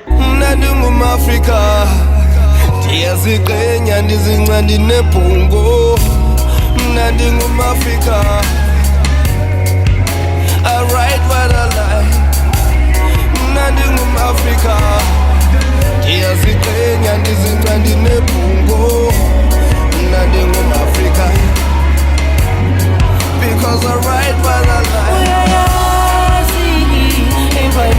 Mna ndingumAfrika, ndiyaziqenya ndizinca ndinebhungo. Mna ndingumAfrika, I write what I like. Mna ndingumAfrika, ndiyaziqenya ndizinca ndinebhungo. Mna ndingumAfrika, because I write what I like. Invite